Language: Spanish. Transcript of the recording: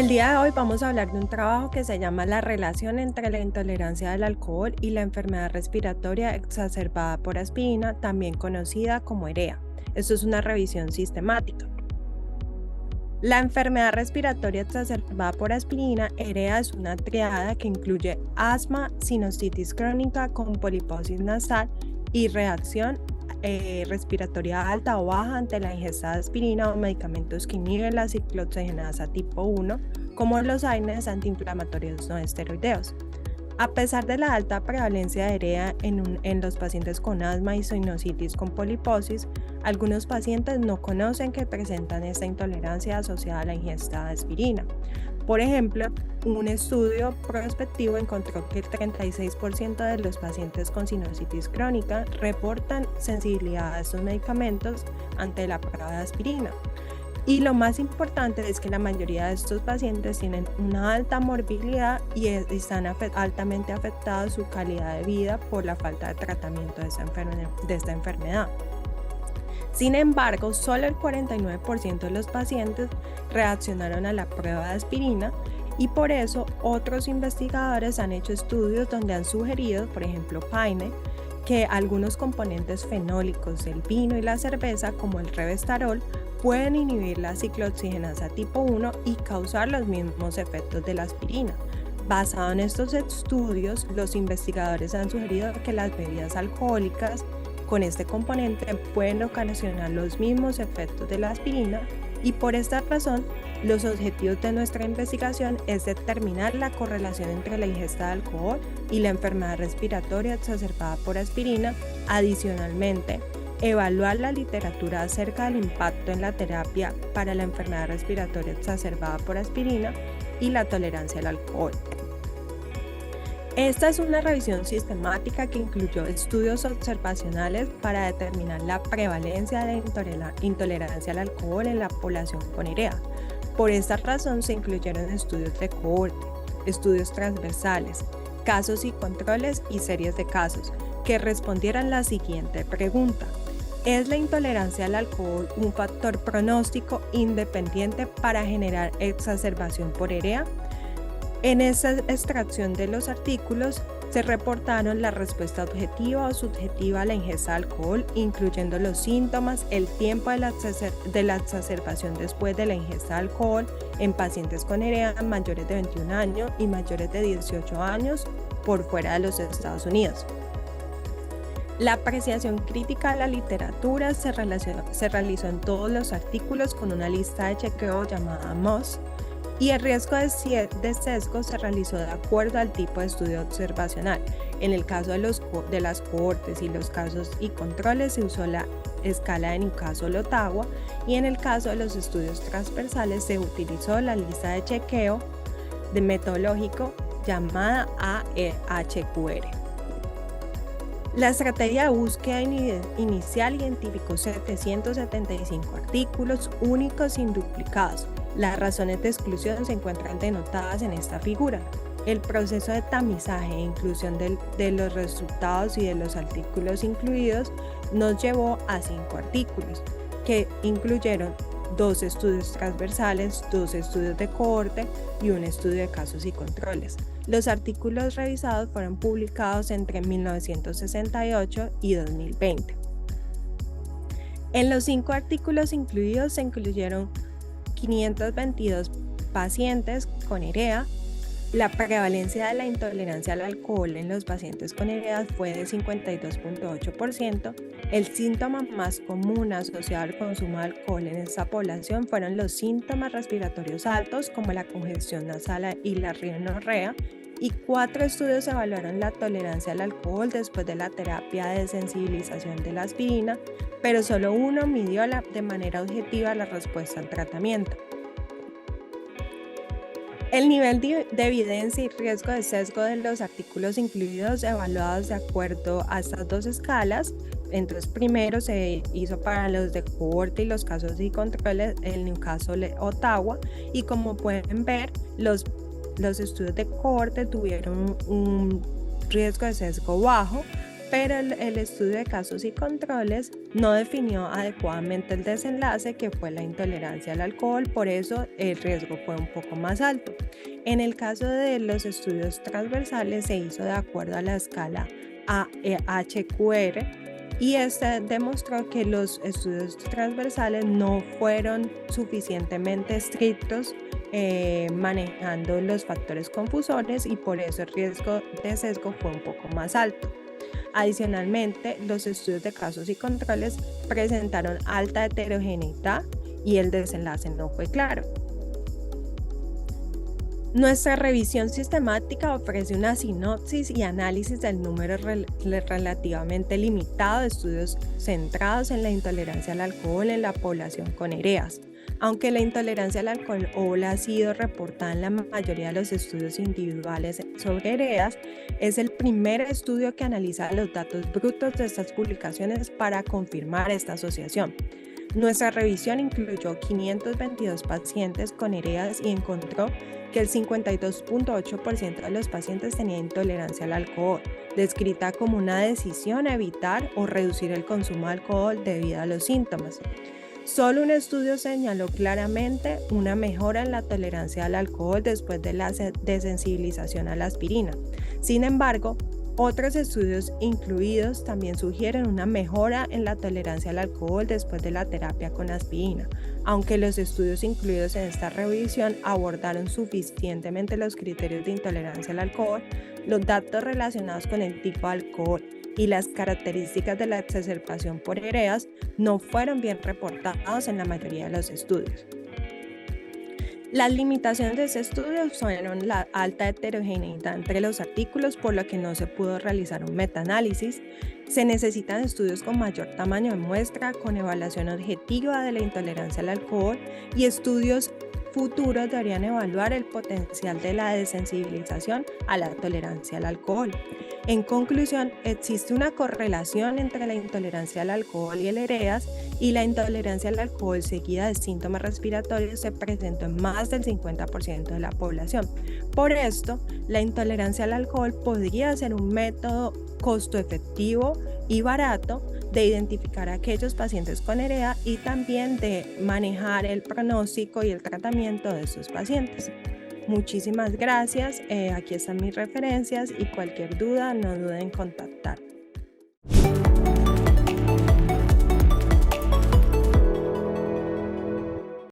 El día de hoy vamos a hablar de un trabajo que se llama La relación entre la intolerancia al alcohol y la enfermedad respiratoria exacerbada por aspirina, también conocida como EREA. Esto es una revisión sistemática. La enfermedad respiratoria exacerbada por aspirina, EREA, es una triada que incluye asma, sinusitis crónica con poliposis nasal y reacción respiratoria alta o baja ante la ingesta de aspirina o medicamentos que inhiben la ciclooxigenasa tipo 1, como los AINES antiinflamatorios no esteroideos. A pesar de la alta prevalencia de EREA en los pacientes con asma y sinusitis con poliposis, algunos pacientes no conocen que presentan esta intolerancia asociada a la ingesta de aspirina. Por ejemplo, un estudio prospectivo encontró que el 36% de los pacientes con sinusitis crónica reportan sensibilidad a estos medicamentos ante la prueba de aspirina. Y lo más importante es que la mayoría de estos pacientes tienen una alta morbilidad y están altamente afectados su calidad de vida por la falta de tratamiento de esta enfermedad. Sin embargo, solo el 49% de los pacientes reaccionaron a la prueba de aspirina y por eso otros investigadores han hecho estudios donde han sugerido, por ejemplo Paine, que algunos componentes fenólicos del vino y la cerveza, como el resveratrol, pueden inhibir la ciclooxigenasa tipo 1 y causar los mismos efectos de la aspirina. Basado en estos estudios, los investigadores han sugerido que las bebidas alcohólicas con este componente pueden ocasionar los mismos efectos de la aspirina y por esta razón los objetivos de nuestra investigación es determinar la correlación entre la ingesta de alcohol y la enfermedad respiratoria exacerbada por aspirina. Adicionalmente, evaluar la literatura acerca del impacto en la terapia para la enfermedad respiratoria exacerbada por aspirina y la tolerancia al alcohol. Esta es una revisión sistemática que incluyó estudios observacionales para determinar la prevalencia de intolerancia al alcohol en la población con EREA. Por esta razón se incluyeron estudios de cohorte, estudios transversales, casos y controles y series de casos que respondieran la siguiente pregunta: ¿es la intolerancia al alcohol un factor pronóstico independiente para generar exacerbación por EREA? En esta extracción de los artículos se reportaron la respuesta objetiva o subjetiva a la ingesta de alcohol, incluyendo los síntomas, el tiempo de la exacerbación después de la ingesta de alcohol en pacientes con EREA mayores de 21 años y mayores de 18 años por fuera de los Estados Unidos. La apreciación crítica de la literatura se realizó en todos los artículos con una lista de chequeo llamada MOS, y el riesgo de sesgo se realizó de acuerdo al tipo de estudio observacional. En el caso de las cohortes y los casos y controles se usó la escala de Newcastle-Ottawa y en el caso de los estudios transversales se utilizó la lista de chequeo metodológico llamada AHQR. La estrategia de búsqueda inicial identificó 775 artículos únicos sin duplicados. Las razones de exclusión se encuentran denotadas en esta figura. El proceso de tamizaje e inclusión de los resultados y de los artículos incluidos nos llevó a 5 artículos, que incluyeron 2 estudios transversales, 2 estudios de cohorte y un estudio de casos y controles. Los artículos revisados fueron publicados entre 1968 y 2020. En los 5 artículos incluidos se incluyeron 522 pacientes con EREA. La prevalencia de la intolerancia al alcohol en los pacientes con EREA fue de 52.8%. El síntoma más común asociado al consumo de alcohol en esta población fueron los síntomas respiratorios altos como la congestión nasal y la rinorrea, y 4 estudios evaluaron la tolerancia al alcohol después de la terapia de desensibilización de la aspirina, pero solo uno midió de manera objetiva la respuesta al tratamiento. El nivel de evidencia y riesgo de sesgo de los artículos incluidos evaluados de acuerdo a estas 2 escalas. Entonces, primero se hizo para los de cohorte y los casos y controles el Newcastle-Ottawa, y como pueden ver, los estudios de cohorte tuvieron un riesgo de sesgo bajo, pero el estudio de casos y controles no definió adecuadamente el desenlace, que fue la intolerancia al alcohol, por eso el riesgo fue un poco más alto. En el caso de los estudios transversales se hizo de acuerdo a la escala HQR, y este demostró que los estudios transversales no fueron suficientemente estrictos manejando los factores confusores, y por eso el riesgo de sesgo fue un poco más alto. Adicionalmente, los estudios de casos y controles presentaron alta heterogeneidad y el desenlace no fue claro. Nuestra revisión sistemática ofrece una sinopsis y análisis del número relativamente limitado de estudios centrados en la intolerancia al alcohol en la población con EREAS. Aunque la intolerancia al alcohol ha sido reportada en la mayoría de los estudios individuales sobre EREAS, es el primer estudio que analiza los datos brutos de estas publicaciones para confirmar esta asociación. Nuestra revisión incluyó 522 pacientes con EREAS y encontró que el 52.8% de los pacientes tenía intolerancia al alcohol, descrita como una decisión a evitar o reducir el consumo de alcohol debido a los síntomas. Solo un estudio señaló claramente una mejora en la tolerancia al alcohol después de la desensibilización a la aspirina. Sin embargo, otros estudios incluidos también sugieren una mejora en la tolerancia al alcohol después de la terapia con aspirina. Aunque los estudios incluidos en esta revisión abordaron suficientemente los criterios de intolerancia al alcohol, los datos relacionados con el tipo de alcohol y las características de la exacerbación por EREAS no fueron bien reportados en la mayoría de los estudios. Las limitaciones de este estudio fueron la alta heterogeneidad entre los artículos, por lo que no se pudo realizar un metaanálisis. Se necesitan estudios con mayor tamaño de muestra, con evaluación objetiva de la intolerancia al alcohol, y estudios futuros deberían evaluar el potencial de la desensibilización a la tolerancia al alcohol. En conclusión, existe una correlación entre la intolerancia al alcohol y el EREAS, y la intolerancia al alcohol seguida de síntomas respiratorios se presentó en más del 50% de la población. Por esto, la intolerancia al alcohol podría ser un método costo efectivo y barato de identificar a aquellos pacientes con EREA y también de manejar el pronóstico y el tratamiento de esos pacientes. Muchísimas gracias, aquí están mis referencias y cualquier duda no duden en contactar.